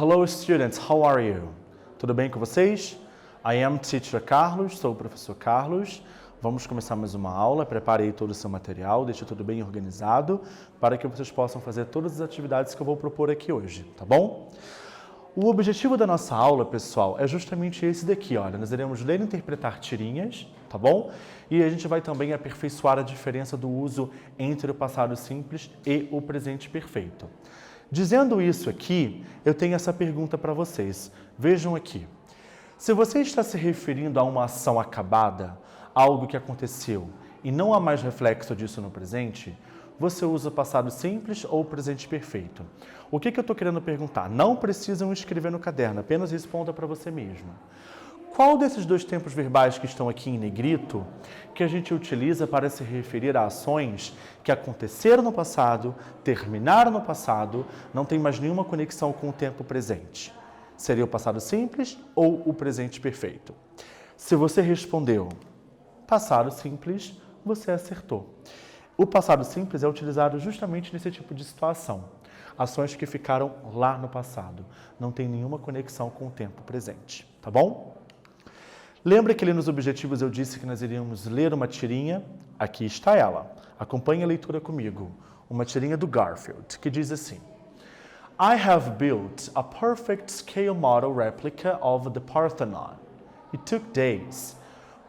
Hello students, how are you? Tudo bem com vocês? I am Teacher Carlos, sou o professor Carlos. Vamos começar mais uma aula, preparei todo o seu material, deixei tudo bem organizado para que vocês possam fazer todas as atividades que eu vou propor aqui hoje, tá bom? O objetivo da nossa aula, pessoal, é justamente esse daqui, olha, nós iremos ler e interpretar tirinhas, tá bom? E a gente vai também aperfeiçoar a diferença do uso entre o passado simples e o presente perfeito. Dizendo isso aqui, eu tenho essa pergunta para vocês. Vejam aqui. Se você está se referindo a uma ação acabada, algo que aconteceu, e não há mais reflexo disso no presente, você usa o passado simples ou o presente perfeito? O que eu estou querendo perguntar? Não precisam escrever no caderno, apenas responda para você mesmo. Qual desses dois tempos verbais que estão aqui em negrito que a gente utiliza para se referir a ações que aconteceram no passado, terminaram no passado, não tem mais nenhuma conexão com o tempo presente? Seria o passado simples ou o presente perfeito? Se você respondeu passado simples, você acertou. O passado simples é utilizado justamente nesse tipo de situação. Ações que ficaram lá no passado, não tem nenhuma conexão com o tempo presente, tá bom? Lembra que ali nos objetivos eu disse que nós iríamos ler uma tirinha? Aqui está ela. Acompanhe a leitura comigo. Uma tirinha do Garfield, que diz assim: I have built a perfect scale model replica of the Parthenon. It took days.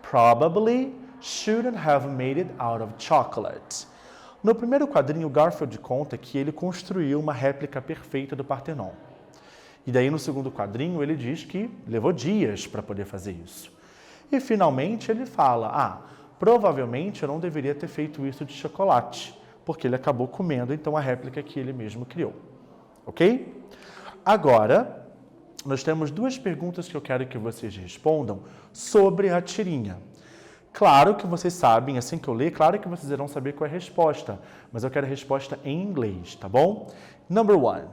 Probably shouldn't have made it out of chocolate. No primeiro quadrinho, Garfield conta que ele construiu uma réplica perfeita do Parthenon. E daí no segundo quadrinho ele diz que levou dias para poder fazer isso. E finalmente ele fala, provavelmente eu não deveria ter feito isso de chocolate, porque ele acabou comendo então a réplica que ele mesmo criou. Ok? Agora, nós temos duas perguntas que eu quero que vocês respondam sobre a tirinha. Claro que vocês sabem, assim que eu ler, claro que vocês irão saber qual é a resposta, mas eu quero a resposta em inglês, tá bom? Number one,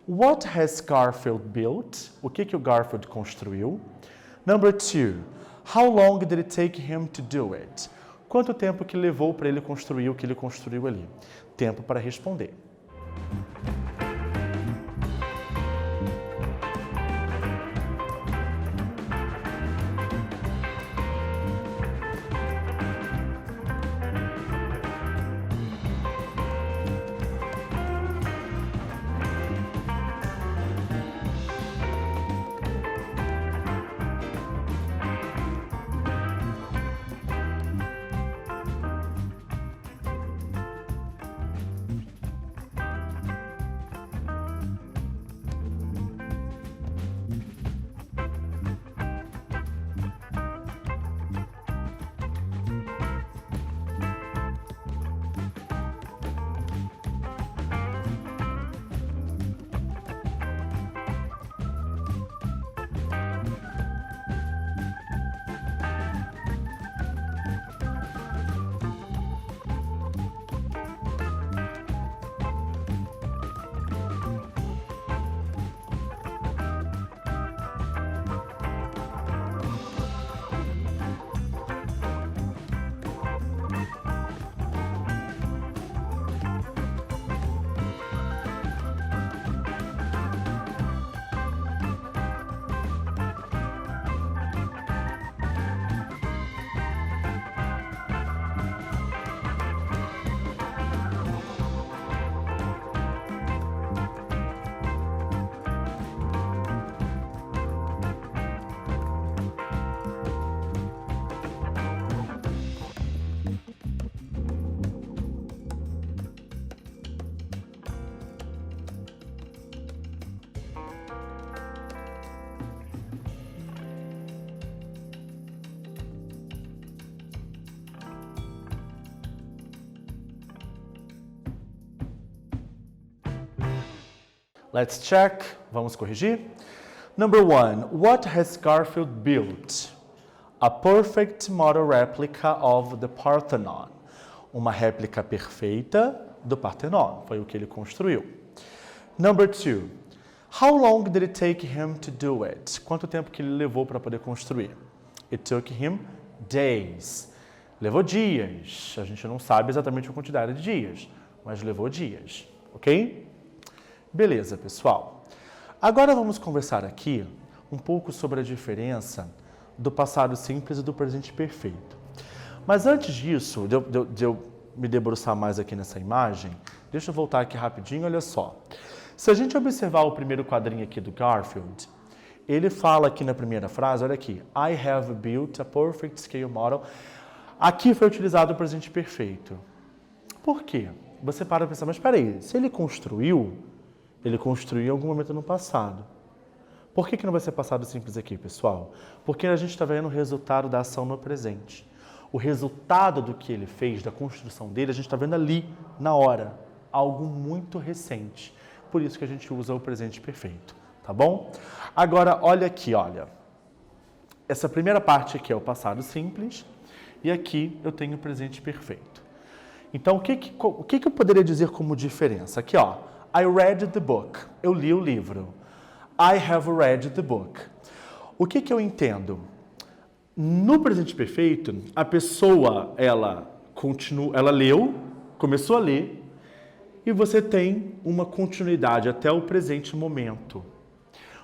what has Garfield built? O que o Garfield construiu? Number two, how long did it take him to do it? Quanto tempo que levou para ele construir o que ele construiu ali? Tempo para responder. Let's check. Vamos corrigir. Number one, what has Garfield built? A perfect model replica of the Parthenon. Uma réplica perfeita do Parthenon. Foi o que ele construiu. Number two, how long did it take him to do it? Quanto tempo que ele levou para poder construir? It took him days. Levou dias. A gente não sabe exatamente a quantidade de dias, mas levou dias. Ok? Beleza, pessoal. Agora vamos conversar aqui um pouco sobre a diferença do passado simples e do presente perfeito. Mas antes disso, de eu me debruçar mais aqui nessa imagem, deixa eu voltar aqui rapidinho, olha só. Se a gente observar o primeiro quadrinho aqui do Garfield, ele fala aqui na primeira frase, olha aqui, I have built a perfect scale model. Aqui foi utilizado o presente perfeito. Por quê? Você para pensar, mas espera aí, se ele construiu em algum momento no passado. Por que não vai ser passado simples aqui, pessoal? Porque a gente está vendo o resultado da ação no presente. O resultado do que ele fez, da construção dele, a gente está vendo ali, na hora. Algo muito recente. Por isso que a gente usa o presente perfeito, tá bom? Agora, olha aqui, olha. Essa primeira parte aqui é o passado simples e aqui eu tenho o presente perfeito. Então, o que eu poderia dizer como diferença? Aqui, ó. I read the book. Eu li o livro. I have read the book. O que eu entendo? No presente perfeito, a pessoa, ela leu, começou a ler, e você tem uma continuidade até o presente momento.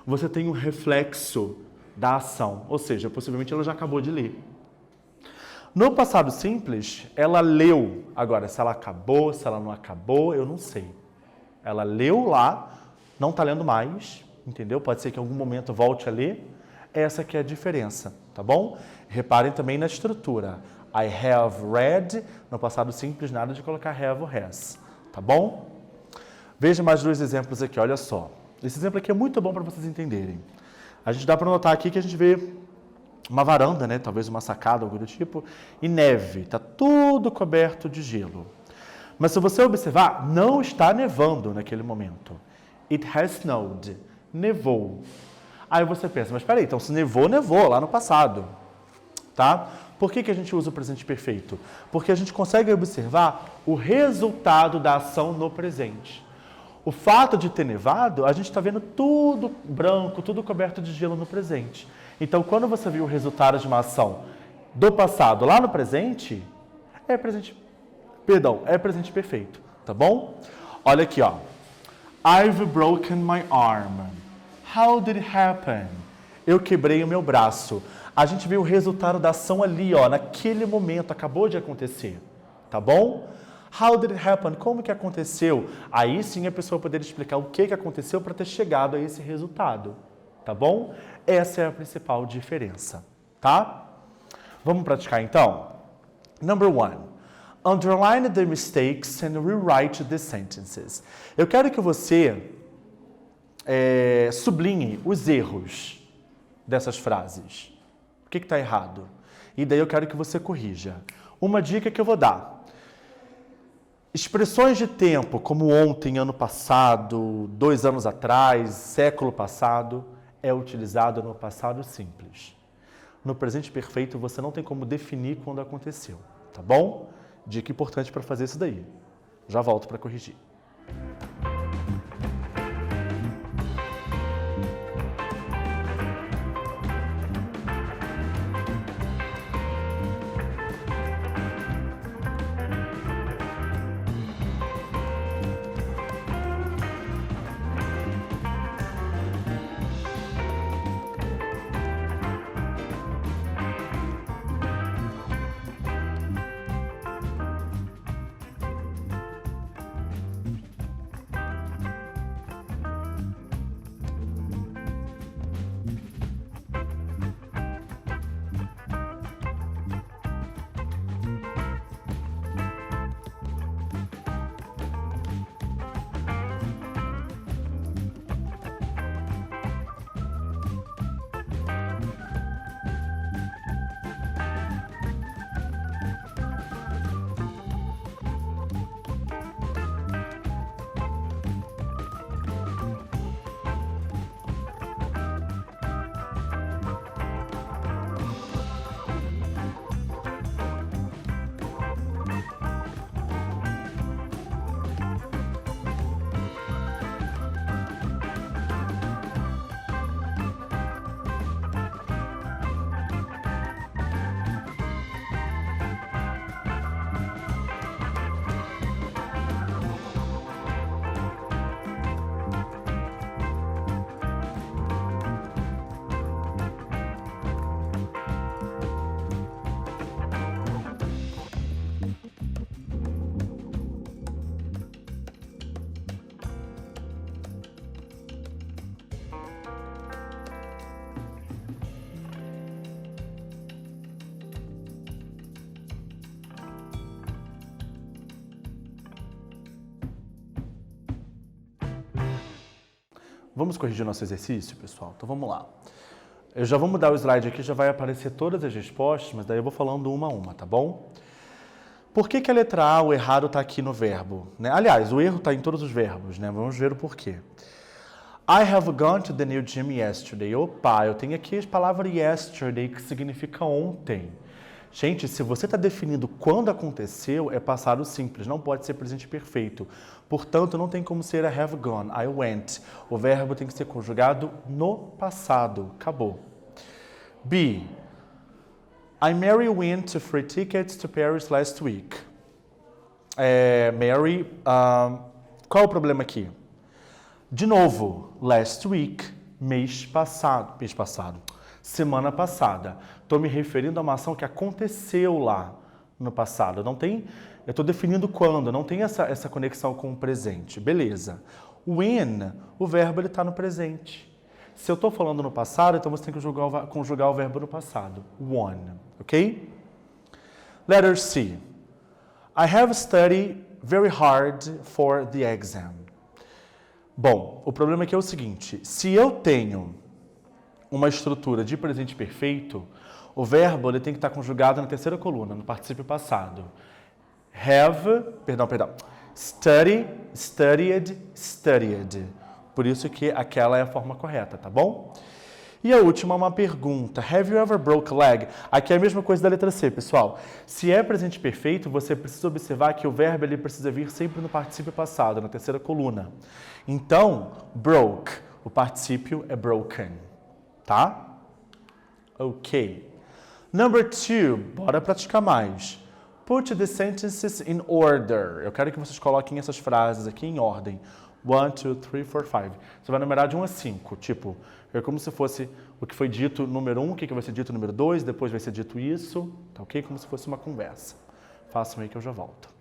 Você tem um reflexo da ação, ou seja, possivelmente ela já acabou de ler. No passado simples, ela leu. Agora, se ela acabou, se ela não acabou, eu não sei. Ela leu lá, não está lendo mais, entendeu? Pode ser que em algum momento volte a ler. Essa que é a diferença, tá bom? Reparem também na estrutura. I have read, no passado simples, nada de colocar have ou has, tá bom? Veja mais dois exemplos aqui, olha só. Esse exemplo aqui é muito bom para vocês entenderem. A gente dá para notar aqui que a gente vê uma varanda, né? Talvez uma sacada, algo do tipo, e neve, está tudo coberto de gelo. Mas se você observar, não está nevando naquele momento. It has snowed. Nevou. Aí você pensa, mas peraí, então se nevou, nevou lá no passado. Tá? Por que a gente usa o presente perfeito? Porque a gente consegue observar o resultado da ação no presente. O fato de ter nevado, a gente está vendo tudo branco, tudo coberto de gelo no presente. Então, quando você viu o resultado de uma ação do passado lá no presente, é presente perfeito, tá bom? Olha aqui, ó. I've broken my arm. How did it happen? Eu quebrei o meu braço. A gente viu o resultado da ação ali, ó, naquele momento, acabou de acontecer, tá bom? How did it happen? Como que aconteceu? Aí sim a pessoa poderia explicar o que aconteceu para ter chegado a esse resultado, tá bom? Essa é a principal diferença, tá? Vamos praticar então? Number 1. Underline the mistakes and rewrite the sentences. Eu quero que você sublinhe os erros dessas frases. O que está errado? E daí eu quero que você corrija. Uma dica que eu vou dar. Expressões de tempo, como ontem, ano passado, 2 anos atrás, século passado, é utilizado no passado simples. No presente perfeito, você não tem como definir quando aconteceu, tá bom? Dica importante para fazer isso daí. Já volto para corrigir. Vamos corrigir nosso exercício, pessoal? Então vamos lá. Eu já vou mudar o slide aqui, já vai aparecer todas as respostas, mas daí eu vou falando uma a uma, tá bom? Por que a letra A, o errado, está aqui no verbo? Né? Aliás, o erro está em todos os verbos, né? Vamos ver o porquê. I have gone to the new gym yesterday. Opa, eu tenho aqui a palavra yesterday, que significa ontem. Gente, se você está definindo quando aconteceu, é passado simples, não pode ser presente perfeito. Portanto, não tem como ser I have gone, I went. O verbo tem que ser conjugado no passado. Acabou. B. Mary went to free tickets to Paris last week. Mary, qual é o problema aqui? De novo, last week, mês passado, semana passada. Estou me referindo a uma ação que aconteceu lá no passado. Não tem, eu estou definindo quando, não tem essa conexão com o presente. Beleza. When, o verbo está no presente. Se eu estou falando no passado, então você tem que conjugar o verbo no passado. One, ok? Letter C. I have studied very hard for the exam. Bom, o problema aqui é o seguinte. Se eu tenho uma estrutura de presente perfeito, o verbo ele tem que estar conjugado na terceira coluna, no particípio passado. Study, studied, studied. Por isso que aquela é a forma correta, tá bom? E a última é uma pergunta. Have you ever broke a leg? Aqui é a mesma coisa da letra C, pessoal. Se é presente perfeito, você precisa observar que o verbo ele precisa vir sempre no particípio passado, na terceira coluna. Então, broke, o particípio é broken, tá? Ok. Number 2, bora praticar mais. Put the sentences in order. Eu quero que vocês coloquem essas frases aqui em ordem. 1, 2, 3, 4, 5. Você vai numerar de 1 a 5. Tipo, é como se fosse o que foi dito número 1, o que vai ser dito número 2, depois vai ser dito isso. Tá ok? Como se fosse uma conversa. Façam aí que eu já volto.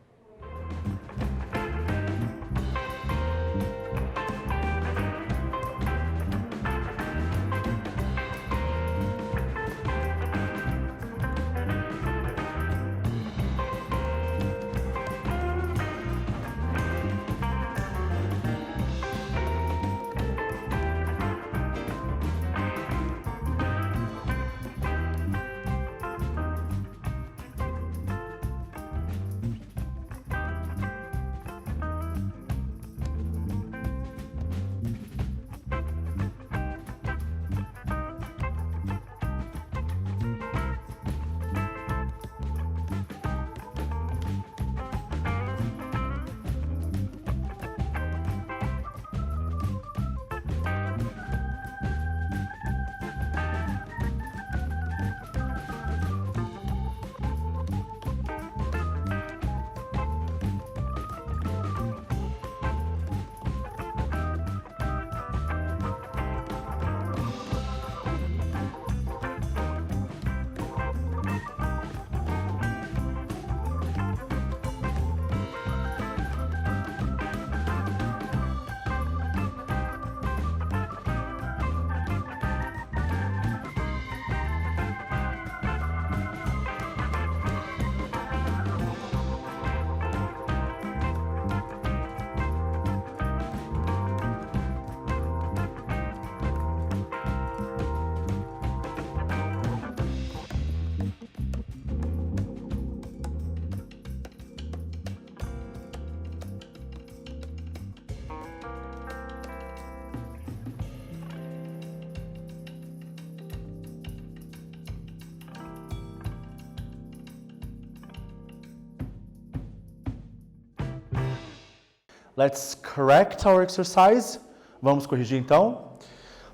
Let's correct our exercise. Vamos corrigir então.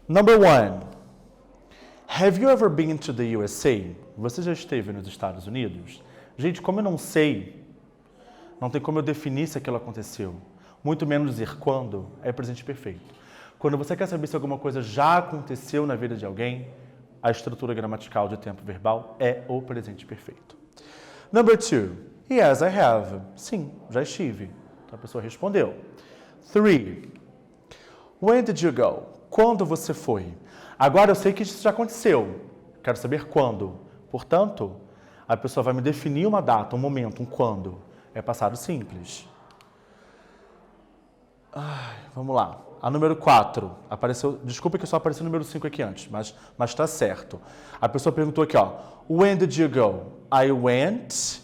Number 1. Have you ever been to the USA? Você já esteve nos Estados Unidos? Gente, como eu não sei, não tem como eu definir se aquilo aconteceu. Muito menos dizer quando, é presente perfeito. Quando você quer saber se alguma coisa já aconteceu na vida de alguém, a estrutura gramatical de tempo verbal é o presente perfeito. Number 2. Yes, I have. Sim, já estive. Então a pessoa respondeu. 3. When did you go? Quando você foi? Agora eu sei que isso já aconteceu. Quero saber quando. Portanto, a pessoa vai me definir uma data, um momento, um quando. É passado simples. Vamos lá. A número 4, apareceu, desculpa que só apareceu o número 5 aqui antes, mas tá certo. A pessoa perguntou aqui, ó, when did you go? I went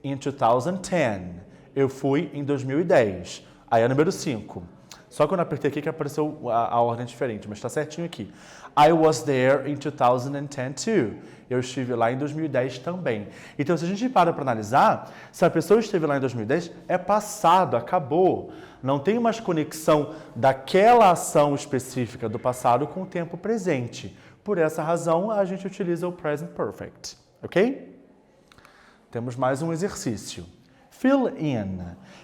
in 2010. Eu fui em 2010. Aí a número 5. Só quando eu apertei aqui que apareceu a ordem diferente, mas está certinho aqui. I was there in 2010 too. Eu estive lá em 2010 também. Então, se a gente para analisar, se a pessoa esteve lá em 2010, é passado, acabou. Não tem mais conexão daquela ação específica do passado com o tempo presente. Por essa razão, a gente utiliza o present perfect, ok? Temos mais um exercício. Fill in.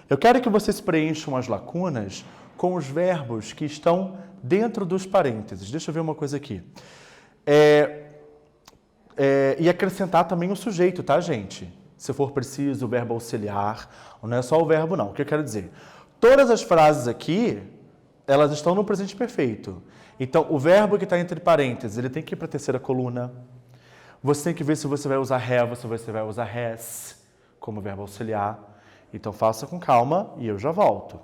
Eu quero que vocês preencham as lacunas com os verbos que estão dentro dos parênteses. Deixa eu ver uma coisa aqui. E acrescentar também o sujeito, tá, gente? Se for preciso, o verbo auxiliar. Não é só o verbo, não. O que eu quero dizer? Todas as frases aqui, elas estão no presente perfeito. Então, o verbo que está entre parênteses, ele tem que ir para a terceira coluna. Você tem que ver se você vai usar have ou se você vai usar has como verbo auxiliar. Então, faça com calma e eu já volto.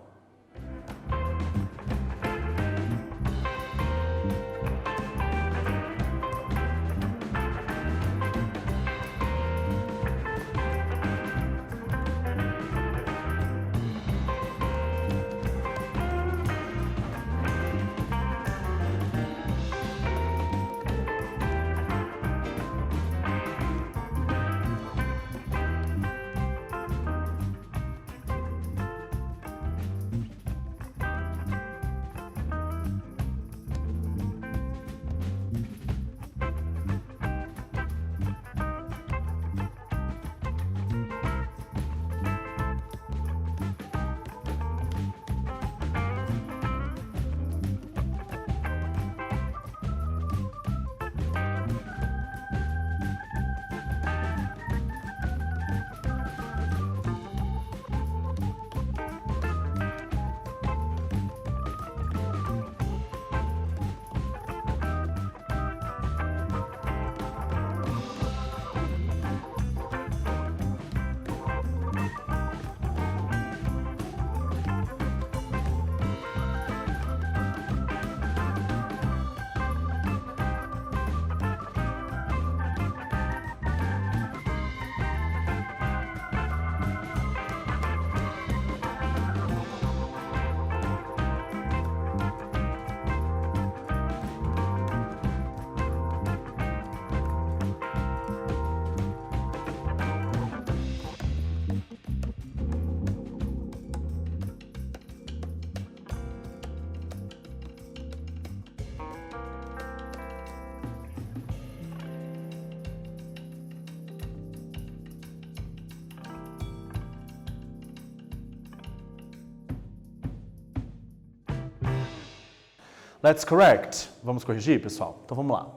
Let's correct. Vamos corrigir, pessoal? Então vamos lá.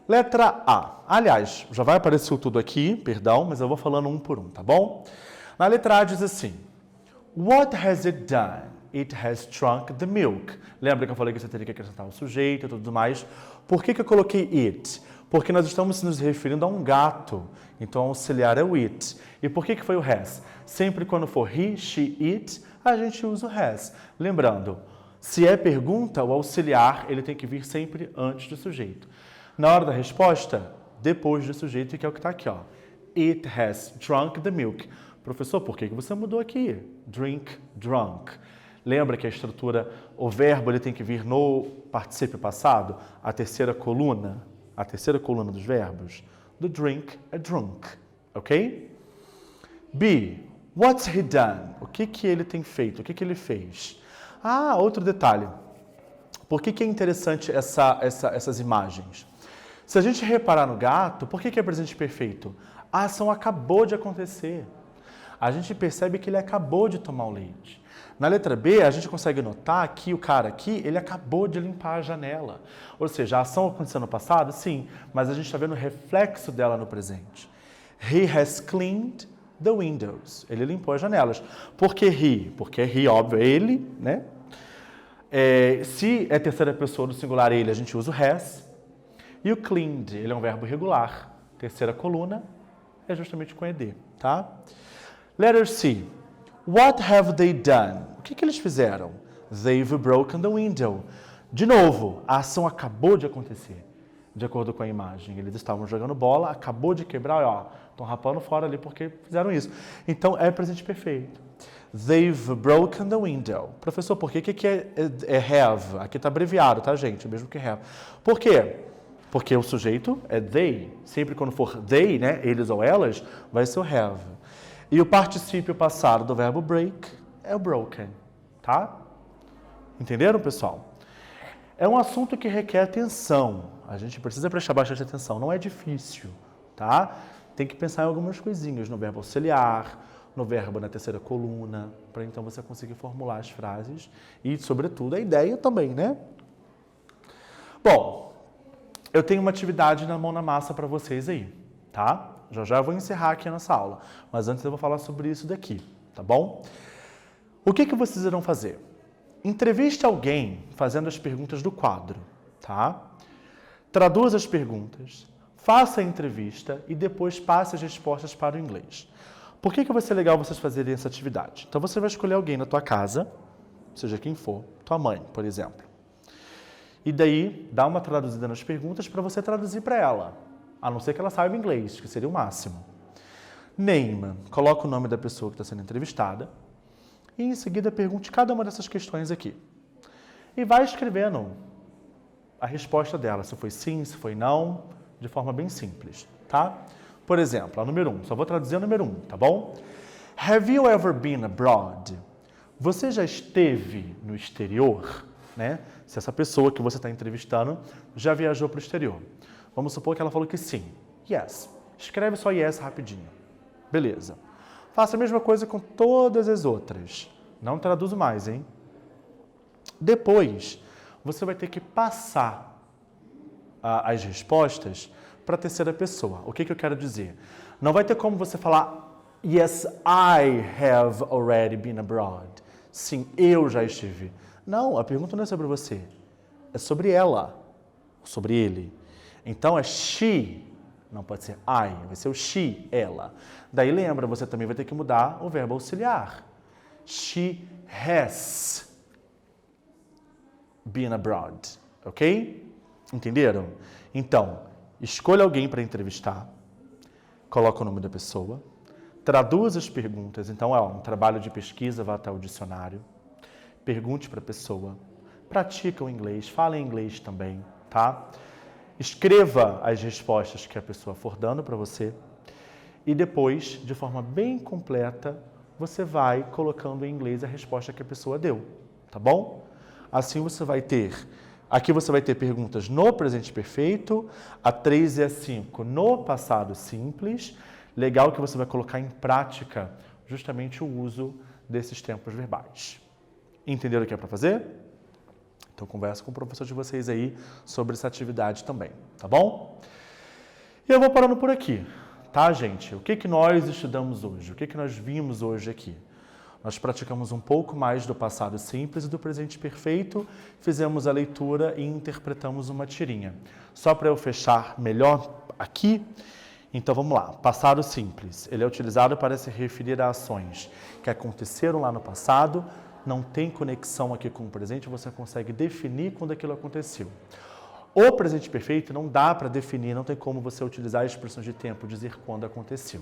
Letra A. Aliás, já vai aparecer tudo aqui, perdão, mas eu vou falando um por um, tá bom? Na letra A diz assim: What has it done? It has drunk the milk. Lembra que eu falei que você teria que acrescentar o sujeito e tudo mais? Por que eu coloquei it? Porque nós estamos nos referindo a um gato. Então, auxiliar é o it. E por que foi o has? Sempre quando for he, she, it, a gente usa o has. Lembrando, se é pergunta, o auxiliar ele tem que vir sempre antes do sujeito. Na hora da resposta, depois do sujeito, que é o que está aqui, ó. It has drunk the milk. Professor, por que você mudou aqui? Drink, drunk. Lembra que a estrutura, o verbo ele tem que vir no particípio passado? A terceira coluna dos verbos. Do drink é drunk, ok? B. What's he done? O que ele tem feito? O que ele fez? Ah, outro detalhe. Por que é interessante essas imagens? Se a gente reparar no gato, por que é presente perfeito? A ação acabou de acontecer. A gente percebe que ele acabou de tomar o leite. Na letra B, a gente consegue notar que o cara aqui, ele acabou de limpar a janela. Ou seja, a ação aconteceu no passado? Sim, mas a gente está vendo o reflexo dela no presente. He has cleaned the windows. Ele limpou as janelas. Por que he? Porque he, óbvio, é ele, né? Se é terceira pessoa do singular ele, a gente usa o has. E o cleaned, ele é um verbo regular. Terceira coluna é justamente com ed, tá? Letter C. What have they done? O que eles fizeram? They've broken the window. De novo, a ação acabou de acontecer, de acordo com a imagem. Eles estavam jogando bola, acabou de quebrar, ó, estão rapando fora ali porque fizeram isso. Então, é presente perfeito. They've broken the window. Professor, por que é have? Aqui está abreviado, tá, gente? Mesmo que have. Por quê? Porque o sujeito é they. Sempre quando for they, né, eles ou elas, vai ser o have. E o particípio passado do verbo break é o broken, tá? Entenderam, pessoal? É um assunto que requer atenção. A gente precisa prestar bastante atenção. Não é difícil, tá? Tem que pensar em algumas coisinhas no verbo auxiliar, no verbo na terceira coluna, para então você conseguir formular as frases e, sobretudo, a ideia também, né? Bom, eu tenho uma atividade na mão na massa para vocês aí, tá? Já eu vou encerrar aqui a nossa aula, mas antes eu vou falar sobre isso daqui, tá bom? O que vocês irão fazer? Entreviste alguém fazendo as perguntas do quadro, tá? Traduza as perguntas, faça a entrevista e depois passe as respostas para o inglês. Por que vai ser legal vocês fazerem essa atividade? Então, você vai escolher alguém na tua casa, seja quem for, tua mãe, por exemplo. E daí, dá uma traduzida nas perguntas para você traduzir para ela, a não ser que ela saiba inglês, que seria o máximo. Name, coloca o nome da pessoa que está sendo entrevistada e, em seguida, pergunte cada uma dessas questões aqui. E vai escrevendo a resposta dela, se foi sim, se foi não, de forma bem simples, tá? Por exemplo, a número 1, só vou traduzir a número 1, tá bom? Have you ever been abroad? Você já esteve no exterior, né? Se essa pessoa que você está entrevistando já viajou para o exterior. Vamos supor que ela falou que sim. Yes. Escreve só yes rapidinho. Beleza. Faça a mesma coisa com todas as outras. Não traduzo mais, hein? Depois, você vai ter que passar as respostas para a terceira pessoa. O que eu quero dizer? Não vai ter como você falar yes, I have already been abroad. Sim, eu já estive. Não, a pergunta não é sobre você. É sobre ela, sobre ele. Então é she, não pode ser I, vai ser o she, ela. Daí lembra, você também vai ter que mudar o verbo auxiliar. She has been abroad, ok? Entenderam? Então, escolha alguém para entrevistar, coloca o nome da pessoa, traduz as perguntas. Então, é um trabalho de pesquisa, vá até o dicionário, pergunte para a pessoa, pratica o inglês, fala em inglês também, tá? Escreva as respostas que a pessoa for dando para você e depois, de forma bem completa, você vai colocando em inglês a resposta que a pessoa deu, tá bom? Assim você vai ter... Aqui você vai ter perguntas no presente perfeito, a 3 e a 5 no passado simples. Legal que você vai colocar em prática justamente o uso desses tempos verbais. Entenderam o que é para fazer? Então conversa com o professor de vocês aí sobre essa atividade também, tá bom? E eu vou parando por aqui, tá, gente? O que nós estudamos hoje? O que nós vimos hoje aqui? Nós praticamos um pouco mais do passado simples e do presente perfeito, fizemos a leitura e interpretamos uma tirinha. Só para eu fechar melhor aqui, então vamos lá. Passado simples, ele é utilizado para se referir a ações que aconteceram lá no passado, não tem conexão aqui com o presente, você consegue definir quando aquilo aconteceu. O presente perfeito não dá para definir, não tem como você utilizar expressões de tempo, dizer quando aconteceu.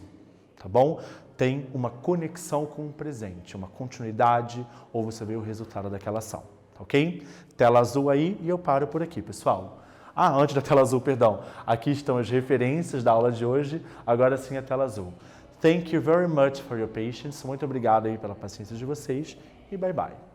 Tá bom? Tem uma conexão com o presente, uma continuidade, ou você vê o resultado daquela ação, tá ok? Tela azul aí e eu paro por aqui, pessoal. Antes da tela azul, perdão. Aqui estão as referências da aula de hoje, agora sim a tela azul. Thank you very much for your patience. Muito obrigado aí pela paciência de vocês e bye bye.